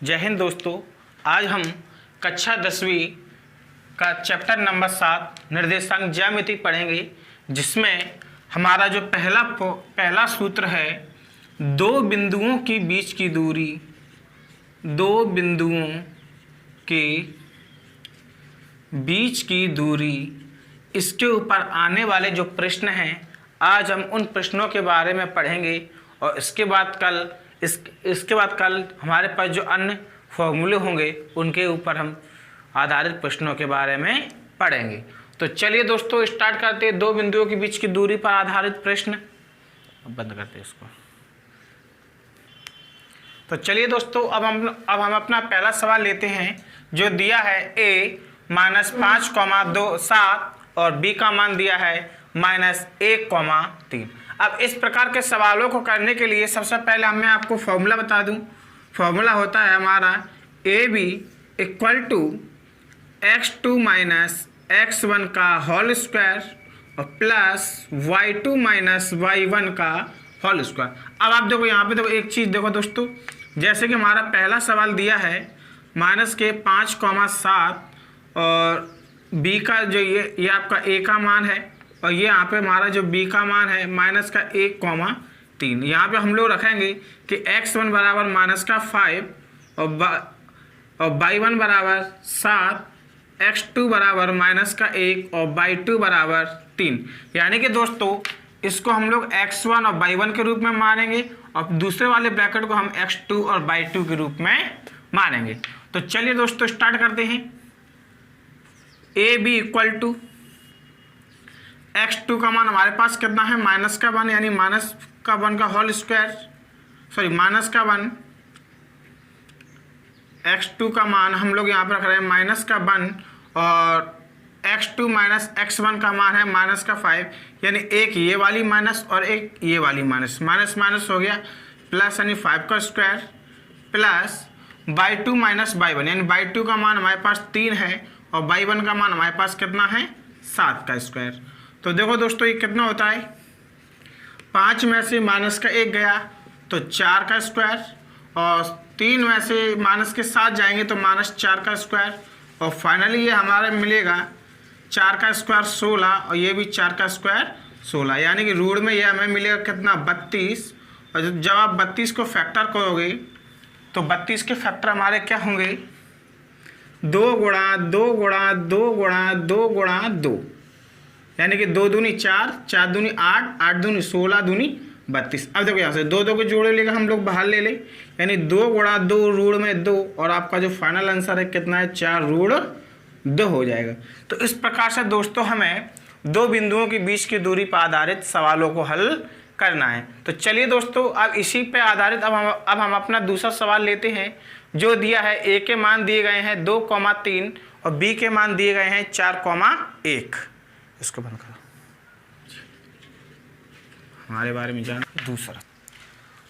जय हिंद दोस्तों। आज हम कक्षा 10वीं का चैप्टर नंबर 7 निर्देशांक ज्यामिति पढ़ेंगे, जिसमें हमारा जो पहला सूत्र है, दो बिंदुओं के बीच की दूरी, दो बिंदुओं के बीच की दूरी, इसके ऊपर आने वाले जो प्रश्न हैं, आज हम उन प्रश्नों के बारे में पढ़ेंगे। और इसके बाद कल हमारे पास जो अन्य फॉर्मूले होंगे उनके ऊपर हम आधारित प्रश्नों के बारे में पढ़ेंगे। तो चलिए दोस्तों स्टार्ट करते हैं। दो बिंदुओं के बीच की दूरी पर आधारित प्रश्न। बंद करते हैं इसको। तो चलिए दोस्तों अब हम अपना पहला सवाल लेते हैं, जो दिया है a -5, 7 और b का मान दिया है -1, 3। अब इस प्रकार के सवालों को करने के लिए सबसे पहले मैं आपको फॉर्मूला बता दूं। फॉर्मूला होता है हमारा AB = x2 - x1 का होल स्क्वायर और प्लस y2 - y1 का होल स्क्वायर। अब आप देखो यहाँ पे देखो एक चीज़ देखो दोस्तों, जैसे कि हमारा पहला सवाल दिया है -5, 7 और b का जो ये आपका a का मान है, और ये यहाँ पे हमारा जो b का मान है -1, 3। यहाँ पे हम लोग रखेंगे कि x1 बराबर -5 और y1 बराबर 7, x2 बराबर -1 और y2 बराबर 3। यानी कि दोस्तों इसको हम लोग x1 और y1 के रूप में मानेंगे और दूसरे वाले ब्रैकेट को हम x2 और y2 के रूप में मानेंगे। तो चलिए दोस्तों स्टार्ट करते हैं। AB = x2 का मान हमारे पास कितना है -1, यानी -1 का होल स्क्वायर, सॉरी -1। x2 का मान हम लोग यहाँ पर रख रहे हैं -1 और x2 - x1 का मान है -5, यानी एक ये वाली माइनस और एक ये वाली माइनस, माइनस हो गया, प्लस यानी 5 का स्क्वायर प्लस y2 - y1, यानी y2 का मान हमारे पास 3 है और y1 का मान हमारे पास कितना है 7 का स्क्वायर। तो देखो दोस्तों ये कितना होता है, 5 में से -1 गया तो 4 का स्क्वायर, और 3 में से -7 जाएंगे तो -4 का स्क्वायर, और फाइनली ये हमारा मिलेगा 4 का स्क्वायर 16 और ये भी 4 का स्क्वायर 16, यानी कि रूट में ये हमें मिलेगा कितना 32। और जब आप 32 को फैक्टर करोगे तो 32 के फैक्टर हमारे क्या होंगे, 2 गुणा 2 गुणा 2 गुणा 2 गुणा 2, यानी कि 2 दूनी 4, 4 दूनी 8, 8 दूनी 16, दूनी 32। अब देखो यहाँ से 2 के जोड़े लेकर हम लोग बाहर ले ले, यानी 2 गुणा 2 रूट में 2, और आपका जो फाइनल आंसर है कितना है 4 रूट 2 हो जाएगा। तो इस प्रकार से दोस्तों हमें दो बिंदुओं के बीच की दूरी पर आधारित सवालों को हल करना है। तो चलिए दोस्तों अब इसी पे आधारित अब हम अपना दूसरा सवाल लेते हैं, जो दिया है a के मान दिए गए हैं 2, 3 और b के मान दिए गए हैं 4, 1। इसको बंद करो, हमारे बारे में जाना दूसरा।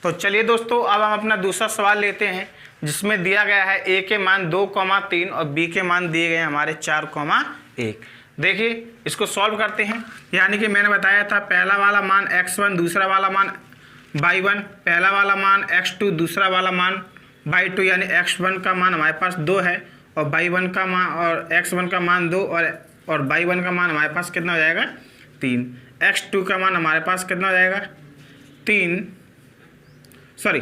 तो चलिए दोस्तों अब हम अपना दूसरा सवाल लेते हैं, जिसमें दिया गया है a के मान 2, 3 और b के मान दिए गए हैं हमारे 4, 1। देखिए इसको सॉल्व करते हैं। यानी कि मैंने बताया था पहला वाला मान x1, दूसरा वाला मान y1, पहला वाला मान x2, दूसरा वाला मान y2, यानी x1 का मान हमारे पास 2 है और y1 का मान और x1 का मान 2 और y1 का मान हमारे पास कितना हो जाएगा 3। x2 का मान हमारे पास कितना हो जाएगा 3, सॉरी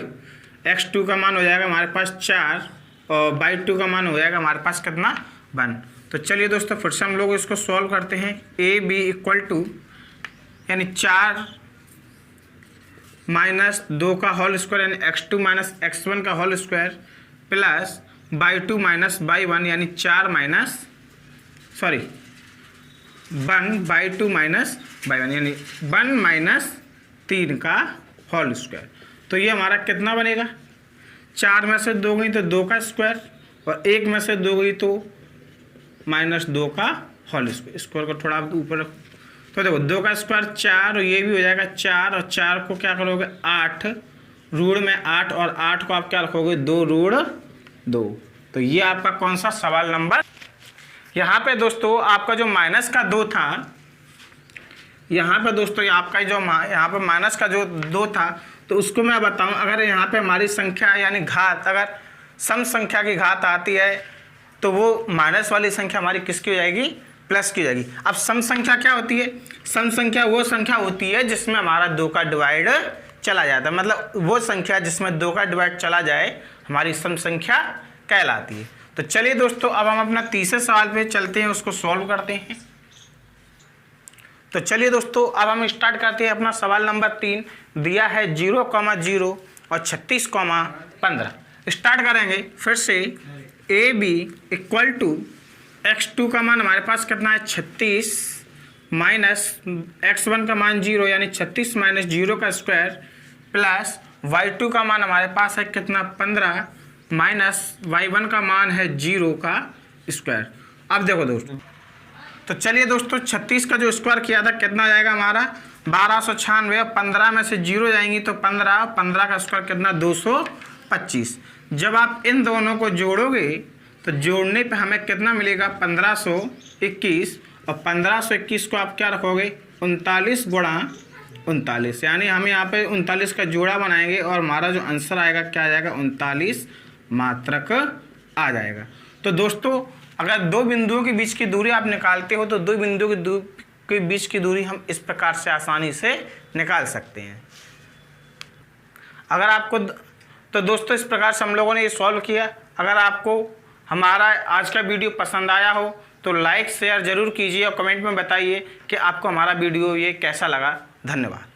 x2 का मान हो जाएगा हमारे पास 4 और y2 का मान हो जाएगा हमारे पास कितना 1। तो चलिए दोस्तों फिर से हम लोग इसको सॉल्व करते हैं। AB = यानी 4 - 2 का होल स्क्वायर, यानी x2 - x1 का whole square plus y2 - y1, यानी 1 y2 - y1, यानी 1 - 3 का होल स्क्वायर। तो ये हमारा कितना बनेगा, 4 में से 2 गई तो 2 का स्क्वायर और 1 में से 2 गई तो -2 का होल स्क्वायर। स्क्वायर को थोड़ा ऊपर रखो, तो देखो 2 का स्क्वायर 4 और ये भी हो जाएगा 4, और 4 को क्या करोगे 8, रूट में 8 और 8 को आप क्या रखोगे 2 रूट 2। तो ये आपका कौन सा सवाल नंबर। यहाँ पे दोस्तों आपका जो -2 था, यहाँ पे दोस्तों आपका जो यहाँ पे -2 था, तो उसको मैं बताऊँ, अगर यहाँ पे हमारी संख्या यानी घात अगर सम संख्या की घात आती है तो वो माइनस वाली संख्या हमारी किसकी हो जाएगी, प्लस की हो जाएगी। अब सम संख्या क्या होती है, सम संख्या वो संख्या होती है जिसमें हमारा 2 का डिवाइड चला जाता है, मतलब वो संख्या जिसमें 2 का डिवाइड चला जाए हमारी सम संख्या कहलाती है। तो चलिए दोस्तों अब हम अपना तीसरे सवाल पे चलते हैं, उसको सॉल्व करते हैं। तो चलिए दोस्तों अब हम स्टार्ट करते हैं अपना सवाल नंबर 3। दिया है 0,0 और 36,15। स्टार्ट करेंगे फिर से। A B equal to x2 का मान हमारे पास कितना है 36 माइनस x1 का मान 0 यानी 36 माइनस 0 का स्क्वायर प्लस y2 का मान हमारे पास है कितना 15 माइनस y1 का मान है 0 का स्क्वायर। अब देखो दोस्तों, तो चलिए दोस्तों 36 का जो स्क्वायर किया था कितना जाएगा हमारा 1296, 15 में से 0 जाएंगी तो 15 का स्क्वायर कितना 225। जब आप इन दोनों को जोड़ोगे तो जोड़ने पे हमें कितना मिलेगा 1521, और 1521 को आप क्या रखोगे 39 गुणा 39, यानी हम यहाँ पे 39 का जोड़ा बनाएंगे और हमारा जो आंसर आएगा क्या आ जाएगा 39 मात्रक आ जाएगा। तो दोस्तों अगर दो बिंदुओं के बीच की दूरी आप निकालते हो तो दो बिंदुओं के बीच की दूरी हम इस प्रकार से आसानी से निकाल सकते हैं। अगर आपको तो दोस्तों इस प्रकार से हम लोगों ने ये सॉल्व किया। अगर आपको हमारा आज का वीडियो पसंद आया हो तो लाइक शेयर ज़रूर कीजिए और कमेंट में बताइए कि आपको हमारा वीडियो ये कैसा लगा। धन्यवाद।